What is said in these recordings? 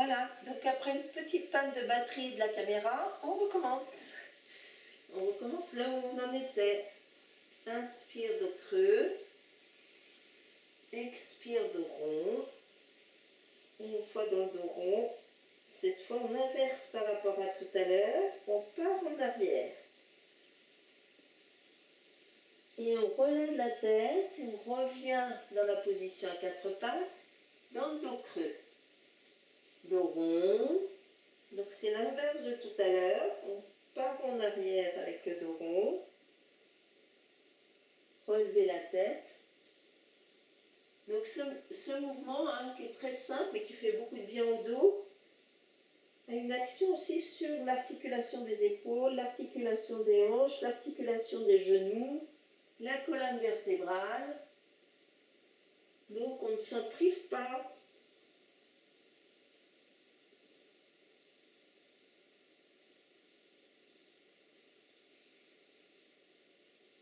Voilà, donc après une petite panne de batterie de la caméra, on recommence. On recommence là où on en était. Inspire de creux. Expire de rond. Une fois dans le dos rond. Cette fois, on inverse par rapport à tout à l'heure. On part en arrière. Et on relève la tête. Et on revient dans la position à quatre pattes. Dans le dos creux. Dos rond. Donc c'est l'inverse de tout à l'heure. On part en arrière avec le dos rond. Relevez la tête. Donc ce mouvement qui est très simple et qui fait beaucoup de bien au dos, a une action aussi sur l'articulation des épaules, l'articulation des hanches, l'articulation des genoux, la colonne vertébrale. Donc on ne s'en prive pas.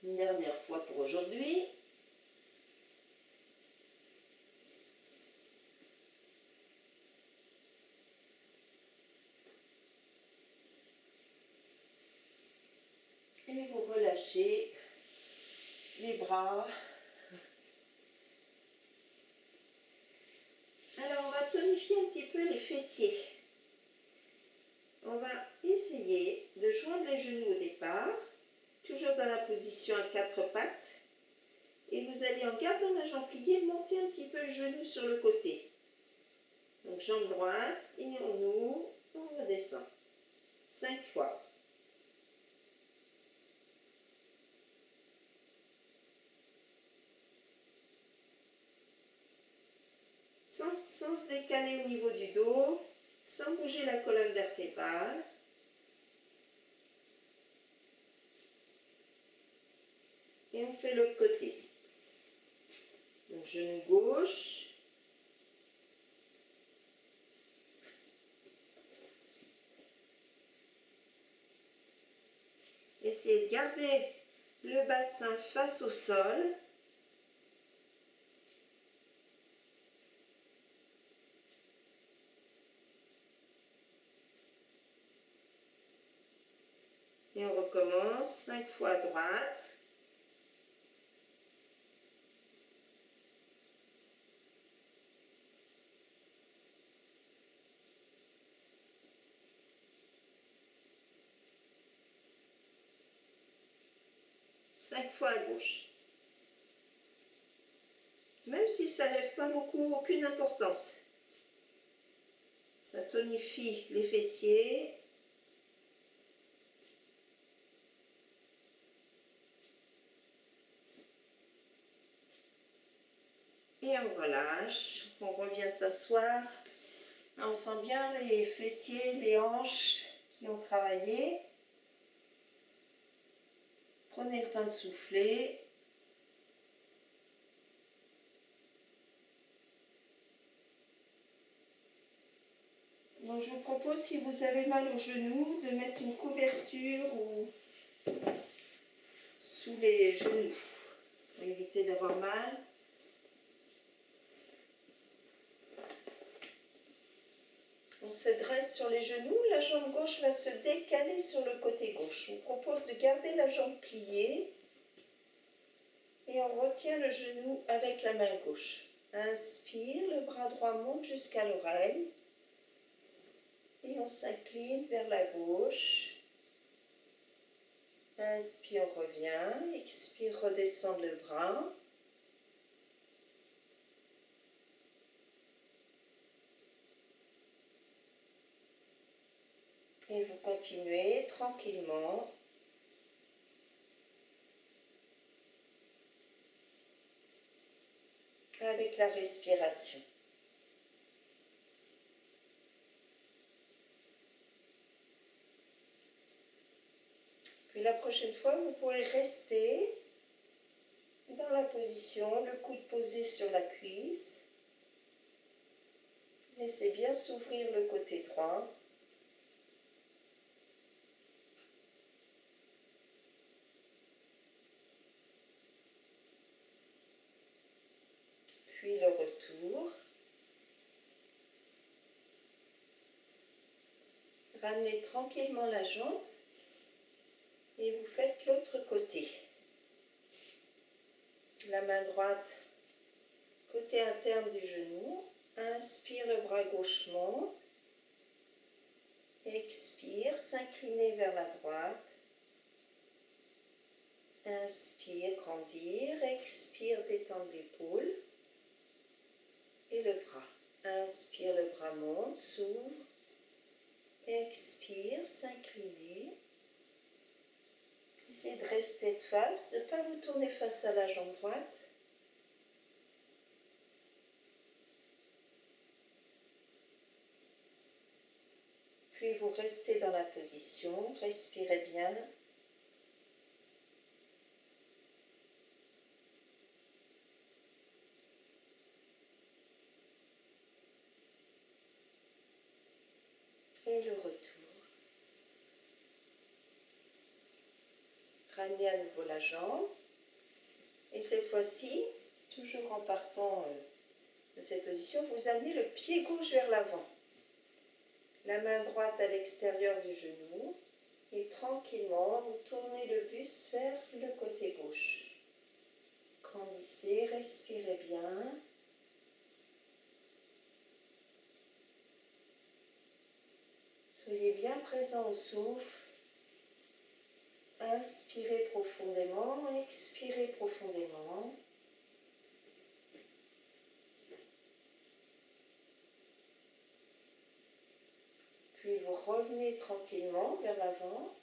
Une dernière fois pour aujourd'hui. Et vous relâchez les bras. Alors on va tonifier un petit peu les fessiers. On va essayer de joindre les genoux au départ, toujours dans la position à quatre pattes. Et vous allez, en gardant la jambe pliée, monter un petit peu le genou sur le côté. Donc jambe droite, et on ouvre, on redescend. 5 fois. Sans se décaler au niveau du dos, sans bouger la colonne vertébrale. Et on fait l'autre côté. Donc genou gauche. Essayez de garder le bassin face au sol. Et on recommence 5 fois à droite. Cinq fois à gauche. Même si ça ne lève pas beaucoup, aucune importance. Ça tonifie les fessiers. Et on relâche, on revient s'asseoir. On sent bien les fessiers, les hanches qui ont travaillé. Prenez le temps de souffler. Donc je vous propose, si vous avez mal aux genoux, de mettre une couverture ou sous les genoux pour éviter d'avoir mal. On se dresse sur les genoux, la jambe gauche va se décaler sur le côté gauche. Je vous propose de garder la jambe pliée et on retient le genou avec la main gauche. Inspire, le bras droit monte jusqu'à l'oreille et on s'incline vers la gauche. Inspire, on revient, expire, redescendre le bras. Et vous continuez tranquillement. Avec la respiration. Puis la prochaine fois, vous pourrez rester dans la position, le coude posé sur la cuisse. Laissez bien s'ouvrir le côté droit. Puis le retour. Ramenez tranquillement la jambe et vous faites l'autre côté. La main droite, côté interne du genou. Inspire, le bras gauche monte. Expire, s'incliner vers la droite. Inspire, grandir. Expire, détendre l'épaule. Et le bras. Inspire, le bras monte, s'ouvre. Expire, s'incliner. Essayez de rester de face, de ne pas vous tourner face à la jambe droite. Puis vous restez dans la position, respirez bien. Et le retour. Ramenez à nouveau la jambe. Et cette fois-ci, toujours en partant de cette position, vous amenez le pied gauche vers l'avant. La main droite à l'extérieur du genou. Et tranquillement, vous tournez le buste vers le côté gauche. Grandissez, respirez bien. Soyez bien présent au souffle. Inspirez profondément, expirez profondément. Puis vous revenez tranquillement vers l'avant.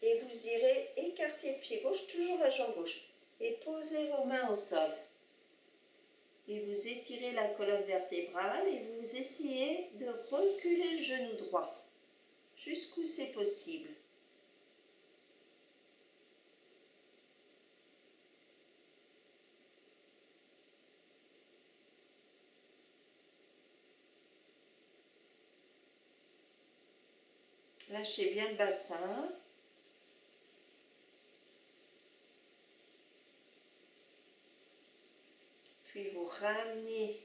Et vous irez écarter le pied gauche, toujours la jambe gauche. Et posez vos mains au sol. Et vous étirez la colonne vertébrale et vous essayez de reculer le genou droit. Jusqu'où c'est possible. Lâchez bien le bassin. Puis vous ramenez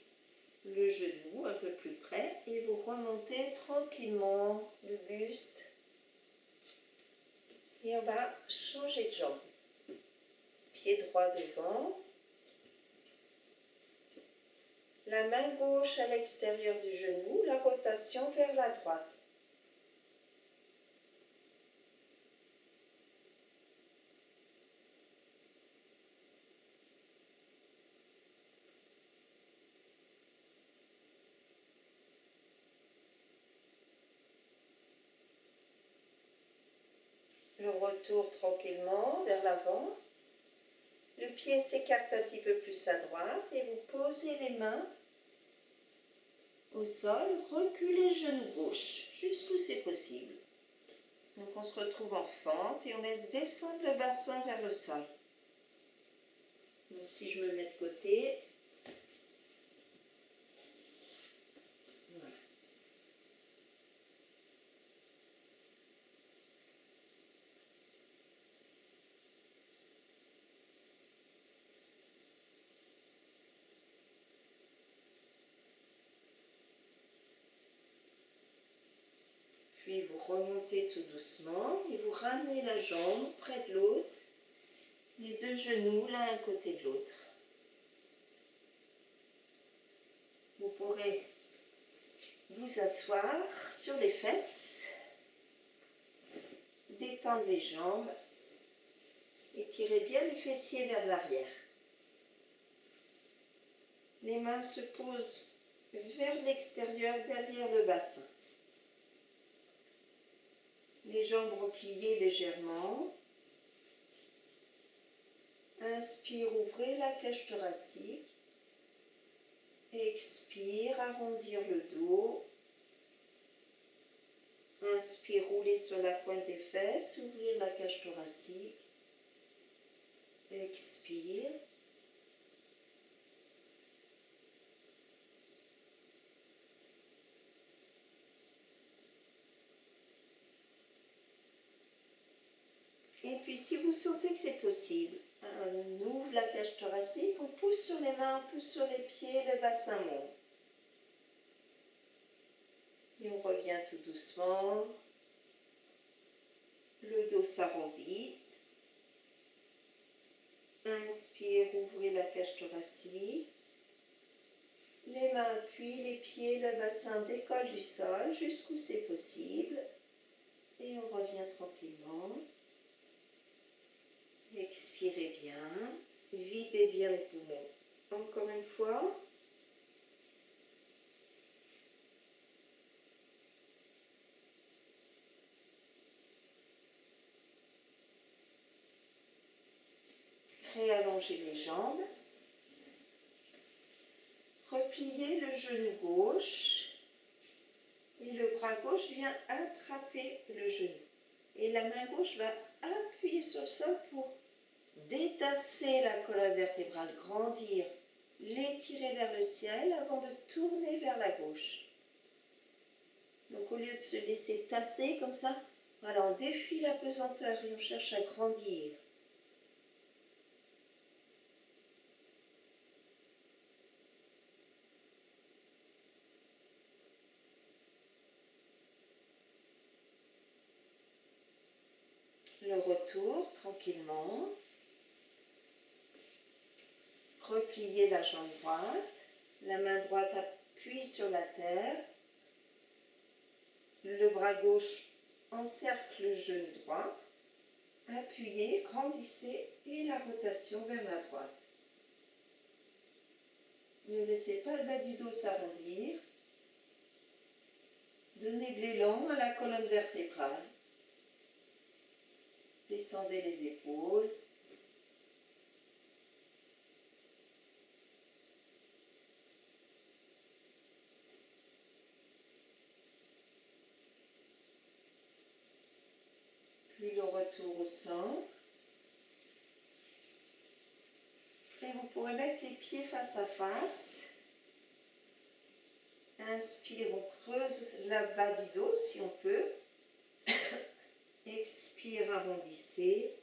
le genou un peu plus près et vous remontez tranquillement le buste. Et on va changer de jambe. Pied droit devant. La main gauche à l'extérieur du genou, la rotation vers la droite. Le retour tranquillement vers l'avant. Le pied s'écarte un petit peu plus à droite et vous posez les mains au sol. Reculez le genou gauche jusqu'où c'est possible. Donc on se retrouve en fente et on laisse descendre le bassin vers le sol. Donc si je me mets de côté, voilà. Puis vous remontez tout doucement et vous ramenez la jambe près de l'autre, les deux genoux l'un à côté de l'autre. Vous pourrez vous asseoir sur les fesses, détendre les jambes, étirez bien les fessiers vers l'arrière. Les mains se posent vers l'extérieur, derrière le bassin. Les jambes repliées légèrement. Inspire, ouvrez la cage thoracique. Expire, arrondir le dos. Inspire, rouler sur la pointe des fesses, ouvrir la cage thoracique. Expire. Et puis si vous sentez que c'est possible, on ouvre la cage thoracique, on pousse sur les mains, on pousse sur les pieds, le bassin monte. Et on revient tout doucement. Le dos s'arrondit. Inspire, ouvrez la cage thoracique. Les mains appuient, les pieds, le bassin décolle du sol jusqu'où c'est possible. Et on revient tranquillement. Expirez bien. Videz bien les poumons. Encore une fois. Réallongez les jambes. Repliez le genou gauche. Et le bras gauche vient attraper le genou. Et la main gauche va appuyer sur le sol pour détasser la colonne vertébrale, grandir, l'étirer vers le ciel avant de tourner vers la gauche. Donc au lieu de se laisser tasser comme ça, voilà, on défie la pesanteur et on cherche à grandir. Le retour, tranquillement. Repliez la jambe droite. La main droite appuie sur la terre. Le bras gauche encercle le genou droit. Appuyez, grandissez et la rotation vers la droite. Ne laissez pas le bas du dos s'arrondir. Donnez de l'élan à la colonne vertébrale. Descendez les épaules. Puis le retour au centre. Et vous pourrez mettre les pieds face à face. Inspire, on creuse la bas du dos si on peut. Expire, arrondissez.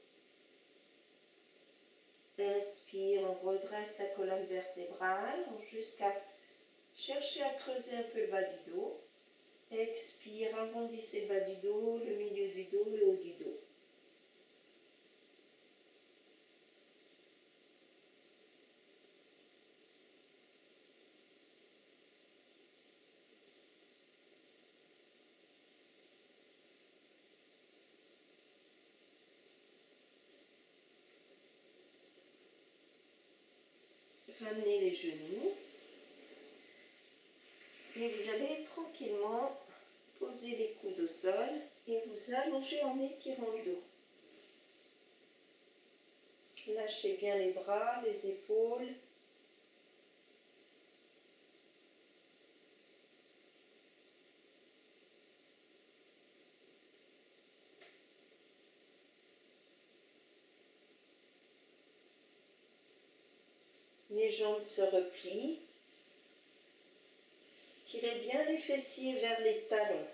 Inspire, on redresse la colonne vertébrale jusqu'à chercher à creuser un peu le bas du dos. Expire, arrondissez le bas du dos, le milieu du dos, le haut du dos. Ramenez les genoux et vous allez tranquillement poser les coudes au sol et vous allongez en étirant le dos. Lâchez bien les bras, les épaules. Les jambes se replient. Tirez bien les fessiers vers les talons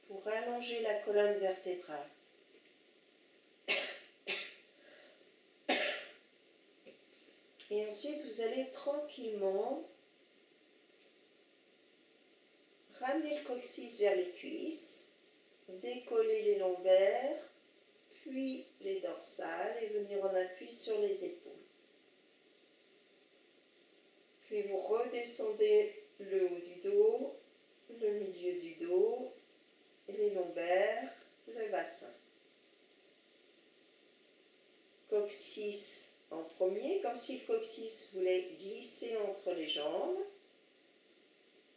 pour allonger la colonne vertébrale. Et ensuite, vous allez tranquillement ramener le coccyx vers les cuisses, décoller les lombaires, puis les dorsales et venir en appui sur les épaules. Puis vous redescendez le haut du dos, le milieu du dos, les lombaires, le bassin. Coccyx en premier, comme si le coccyx voulait glisser entre les jambes.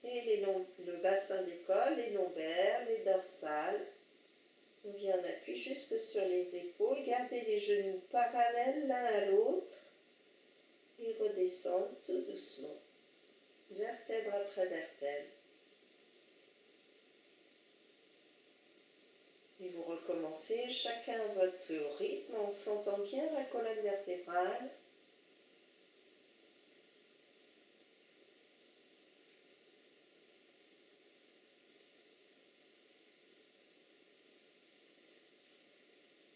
Et le bassin décolle, les lombaires, les dorsales. On vient en appui jusque sur les épaules. Gardez les genoux parallèles l'un à l'autre. Et redescendre tout doucement, vertèbre après vertèbre. Et vous recommencez chacun à votre rythme en sentant bien la colonne vertébrale.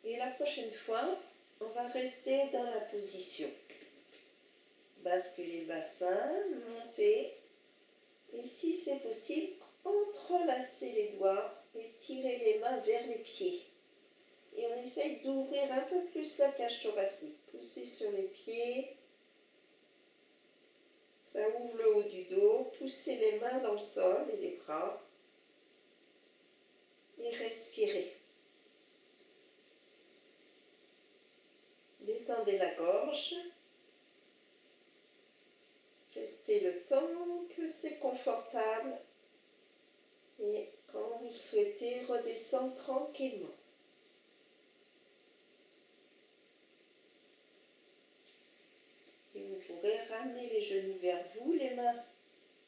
Et la prochaine fois, on va rester dans la position. Basculez le bassin, montez. Et si c'est possible, entre relâcez les doigts et tirez les mains vers les pieds. Et on essaye d'ouvrir un peu plus la cage thoracique. Poussez sur les pieds. Ça ouvre le haut du dos. Poussez les mains dans le sol et les bras. Et respirez. Détendez la gorge. Restez le temps que c'est confortable. Et quand vous le souhaitez, redescendre tranquillement. Et vous pourrez ramener les genoux vers vous, les mains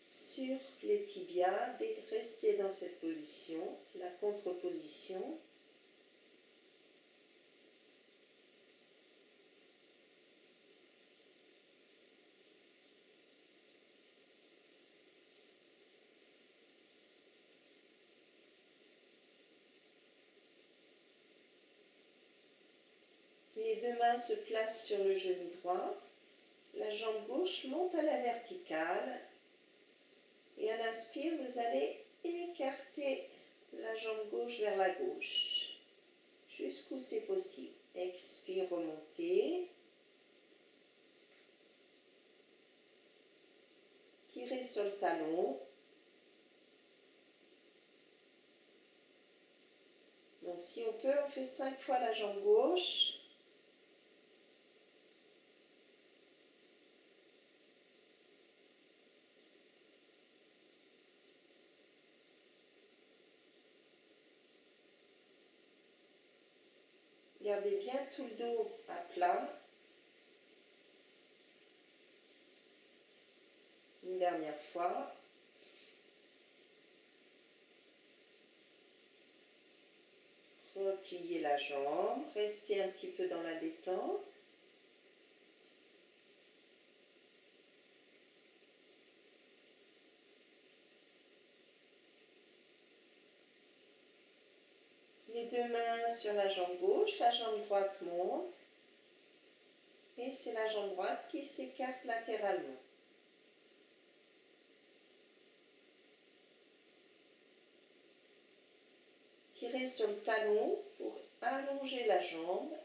sur les tibias. Restez dans cette position, c'est la contre-position. Les deux mains se placent sur le genou droit. La jambe gauche monte à la verticale. Et à l'inspire, vous allez écarter la jambe gauche vers la gauche, jusqu'où c'est possible. Expire, remontez. Tirez sur le talon. Donc si on peut, on fait 5 fois la jambe gauche. Gardez bien tout le dos à plat. Une dernière fois. Repliez la jambe. Restez un petit peu dans la détente. Les deux mains sur la jambe gauche, la jambe droite monte. Et c'est la jambe droite qui s'écarte latéralement. Tirez sur le talon pour allonger la jambe.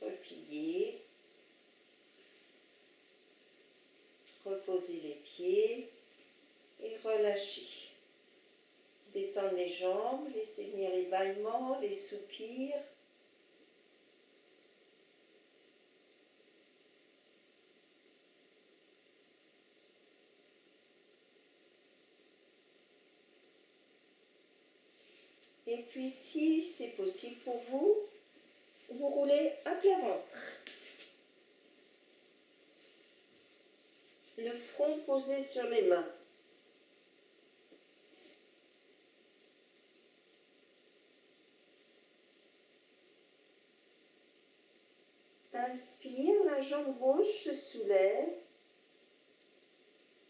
Repliez. Reposez les pieds et relâchez. Détendre les jambes, laissez venir les bâillements, les soupirs. Et puis si c'est possible pour vous, vous roulez à plat ventre. Le front posé sur les mains. Inspire, la jambe gauche se soulève.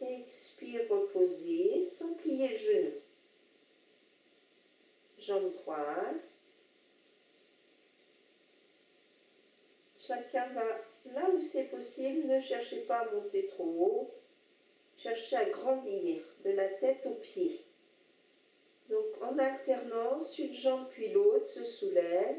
Expire, reposez, sans plier le genou. Jambe droite. Chacun va là où c'est possible, ne cherchez pas à monter trop haut. Cherchez à grandir de la tête aux pieds. Donc en alternance, une jambe puis l'autre se soulève.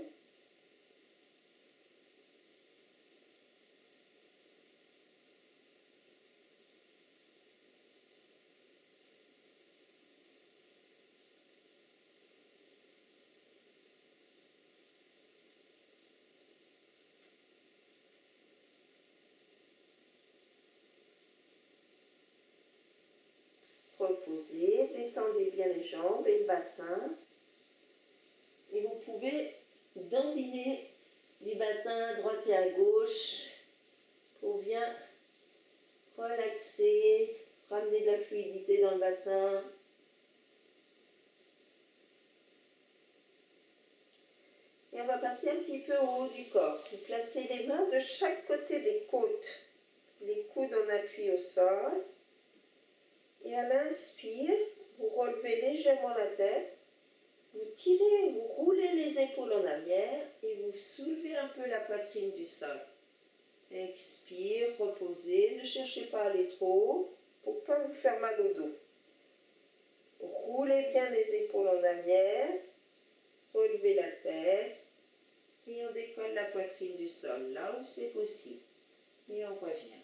Reposez, détendez bien les jambes et le bassin. Et vous pouvez dandiner du bassin à droite et à gauche pour bien relaxer, ramener de la fluidité dans le bassin. Et on va passer un petit peu au haut du corps. Vous placez des mains de chaque côté des côtes. Les coudes en appui au sol. Et à l'inspire, vous relevez légèrement la tête. Vous tirez, vous roulez les épaules en arrière et vous soulevez un peu la poitrine du sol. Expire, reposez, ne cherchez pas à aller trop haut pour ne pas vous faire mal au dos. Roulez bien les épaules en arrière, relevez la tête et on décolle la poitrine du sol, là où c'est possible. Et on revient.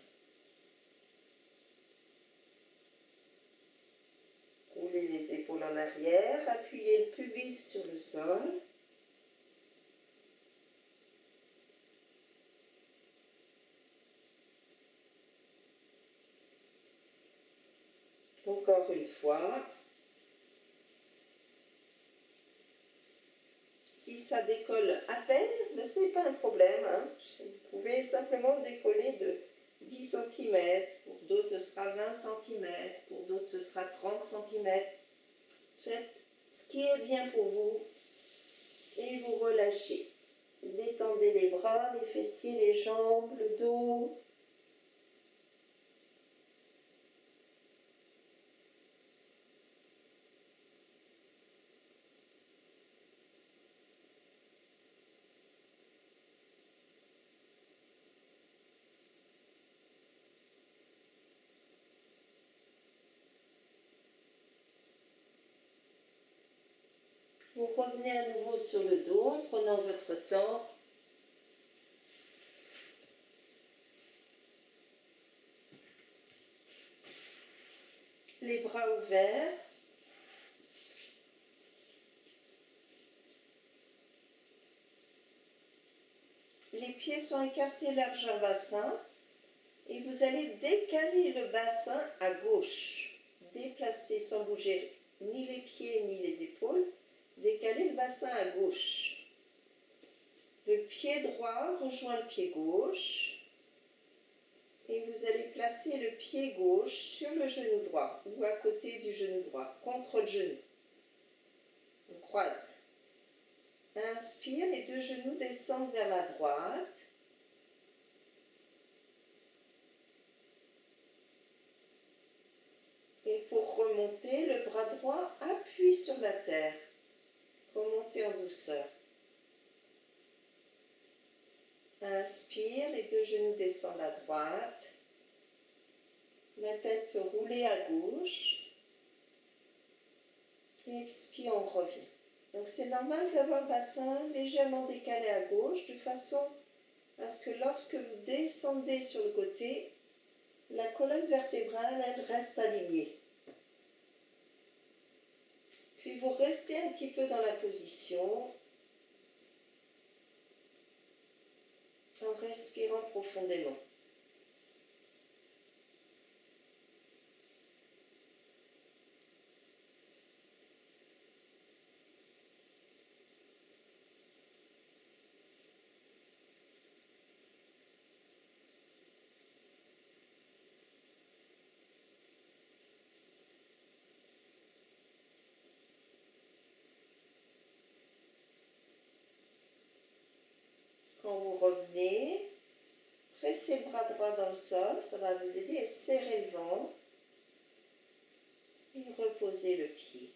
Roulez les épaules en arrière, appuyez le pubis sur le sol. Encore une fois. Si ça décolle à peine, ce n'est pas un problème. Hein. Vous pouvez simplement décoller de 10 cm, pour d'autres ce sera 20 cm, pour d'autres ce sera 30 cm. Faites ce qui est bien pour vous et vous relâchez. Détendez les bras, les fessiers, les jambes, le dos. Vous revenez à nouveau sur le dos en prenant votre temps. Les bras ouverts. Les pieds sont écartés largeur bassin et vous allez décaler le bassin à gauche. Déplacer sans bouger ni les pieds ni les épaules. Décaler le bassin à gauche. Le pied droit rejoint le pied gauche. Et vous allez placer le pied gauche sur le genou droit ou à côté du genou droit, contre le genou. On croise. Inspire, les deux genoux descendent vers la droite. Et pour remonter, le bras droit appuie sur la terre. Remontez en douceur. Inspire, les deux genoux descendent à droite. La tête peut rouler à gauche. Et expire, on revient. Donc c'est normal d'avoir le bassin légèrement décalé à gauche de façon à ce que lorsque vous descendez sur le côté, la colonne vertébrale, elle reste alignée. Puis vous restez un petit peu dans la position en respirant profondément. Quand vous revenez, pressez le bras droit dans le sol, ça va vous aider à serrer le ventre. Et reposez le pied.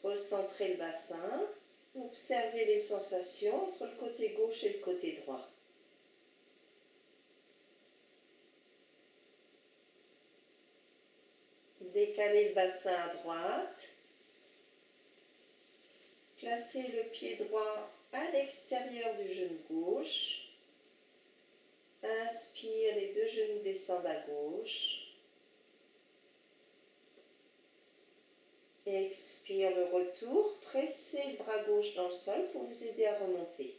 Recentrez le bassin. Observez les sensations entre le côté gauche et le côté droit. Décalez le bassin à droite. Placez le pied droit à l'extérieur du genou gauche. Inspire, les deux genoux descendent à gauche. Expire le retour. Pressez le bras gauche dans le sol pour vous aider à remonter.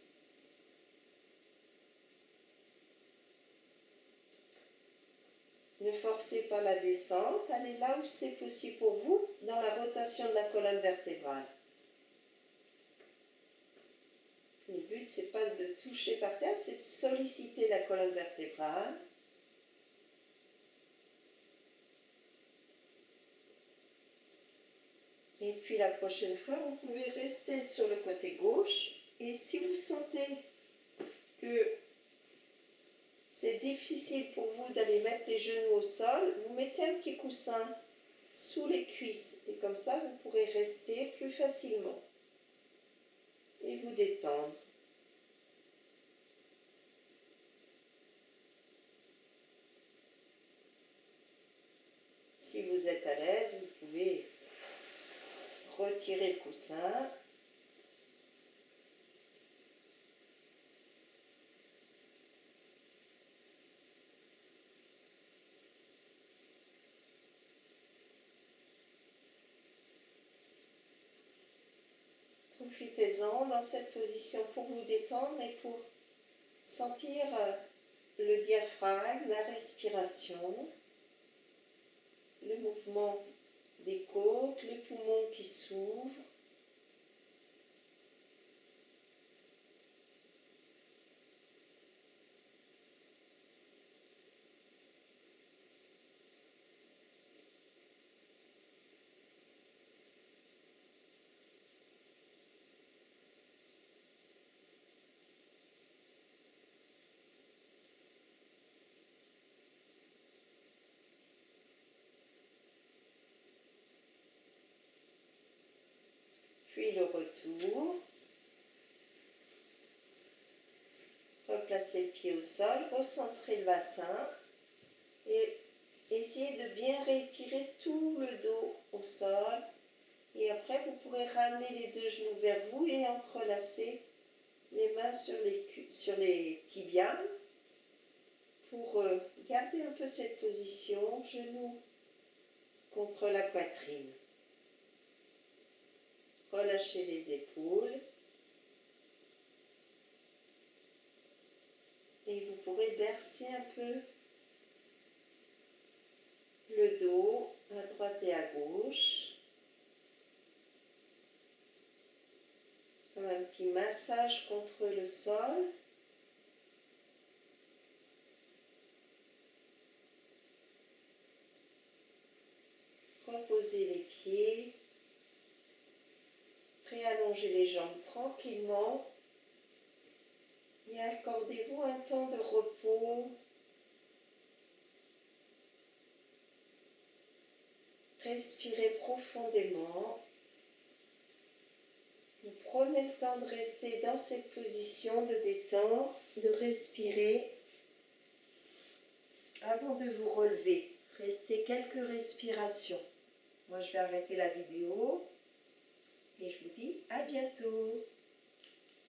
Ne forcez pas la descente. Allez là où c'est possible pour vous dans la rotation de la colonne vertébrale. Le but, ce n'est pas de toucher par terre, c'est de solliciter la colonne vertébrale. Et puis la prochaine fois, vous pouvez rester sur le côté gauche. Et si vous sentez que difficile pour vous d'aller mettre les genoux au sol, vous mettez un petit coussin sous les cuisses et comme ça vous pourrez rester plus facilement et vous détendre. Si vous êtes à l'aise, vous pouvez retirer le coussin. Profitez-en dans cette position pour vous détendre et pour sentir le diaphragme, la respiration, le mouvement des côtes, les poumons qui s'ouvrent. Puis le retour. Replacez le pied au sol, recentrez le bassin et essayez de bien réétirer tout le dos au sol. Et après, vous pourrez ramener les deux genoux vers vous et entrelacer les mains sur les tibias pour garder un peu cette position, genoux contre la poitrine. Relâchez les épaules. Et vous pourrez bercer un peu le dos à droite et à gauche. Comme un petit massage contre le sol. Reposez les pieds. Réallongez les jambes tranquillement. Et accordez-vous un temps de repos. Respirez profondément. Vous prenez le temps de rester dans cette position de détente, de respirer avant de vous relever. Restez quelques respirations. Moi, je vais arrêter la vidéo et je vous dis à bientôt.